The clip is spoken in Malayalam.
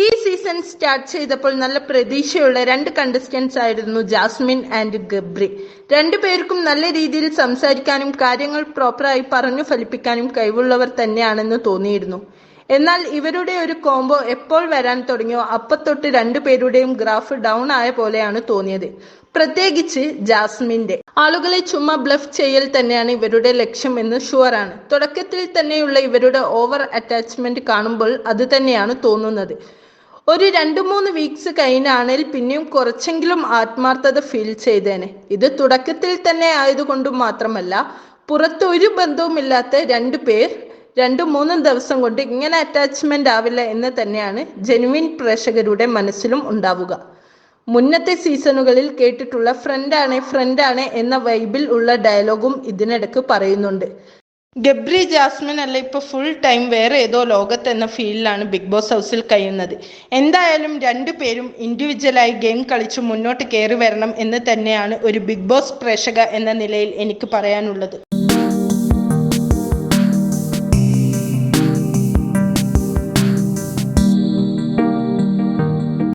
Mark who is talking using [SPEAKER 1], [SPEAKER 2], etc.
[SPEAKER 1] ഈ സീസൺ സ്റ്റാർട്ട് ചെയ്തപ്പോൾ നല്ല പ്രതീക്ഷയുള്ള 2 കണ്ടസ്റ്റന്റ്സ് ആയിരുന്നു ജാസ്മിൻ ആൻഡ് ഗബ്രി. രണ്ടുപേർക്കും നല്ല രീതിയിൽ സംസാരിക്കാനും കാര്യങ്ങൾ പ്രോപ്പറായി പറഞ്ഞു ഫലിപ്പിക്കാനും കഴിവുള്ളവർ തന്നെയാണെന്ന് തോന്നിയിരുന്നു. എന്നാൽ ഇവരുടെ ഒരു കോംബോ എപ്പോൾ വരാൻ തുടങ്ങിയോ അപ്പത്തൊട്ട് രണ്ടുപേരുടെയും ഗ്രാഫ് ഡൗൺ ആയ പോലെയാണ് തോന്നിയത്. പ്രത്യേകിച്ച് ജാസ്മിന്റെ. ആളുകളെ ചുമ്മാ ബ്ലഫ് ചെയ്യൽ തന്നെയാണ് ഇവരുടെ ലക്ഷ്യം എന്ന് ഷുവറാണ്. തുടക്കത്തിൽ തന്നെയുള്ള ഇവരുടെ ഓവർ അറ്റാച്ച്മെന്റ് കാണുമ്പോൾ അത് തന്നെയാണ് തോന്നുന്നത്. ഒരു 2-3 വീക്സ് കഴിഞ്ഞാണെങ്കിൽ പിന്നെയും കുറച്ചെങ്കിലും ആത്മാർത്ഥത ഫീൽ ചെയ്തേനെ. ഇത് തുടക്കത്തിൽ തന്നെ ആയതുകൊണ്ടും മാത്രമല്ല, പുറത്ത് ഒരു ബന്ധവുമില്ലാത്ത 2 പേർ 2-3 ദിവസം കൊണ്ട് ഇങ്ങനെ അറ്റാച്ച്മെന്റ് ആവില്ല എന്ന് തന്നെയാണ് ജെനുവിൻ പ്രേക്ഷകരുടെ മനസ്സിലും ഉണ്ടാവുക. മുന്നത്തെ സീസണുകളിൽ കേട്ടിട്ടുള്ള ഫ്രണ്ടാണ് എന്ന വൈബിൽ ഉള്ള ഡയലോഗും ഇതിനിടക്ക് പറയുന്നുണ്ട്. ഗബ്രി ജാസ്മിൻ അല്ല ഇപ്പൊ ഫുൾ ടൈം വേറെ ഏതോ ലോകത്ത് എന്ന ഫീലിലാണ് ബിഗ് ബോസ് ഹൗസിൽ കഴിയുന്നത്. എന്തായാലും 2 പേരും ഇൻഡിവിജ്വലായി ഗെയിം കളിച്ചു മുന്നോട്ട് കയറി വരണം എന്ന് തന്നെയാണ് ഒരു ബിഗ് ബോസ് പ്രേക്ഷക എന്ന നിലയിൽ എനിക്ക് പറയാനുള്ളത്.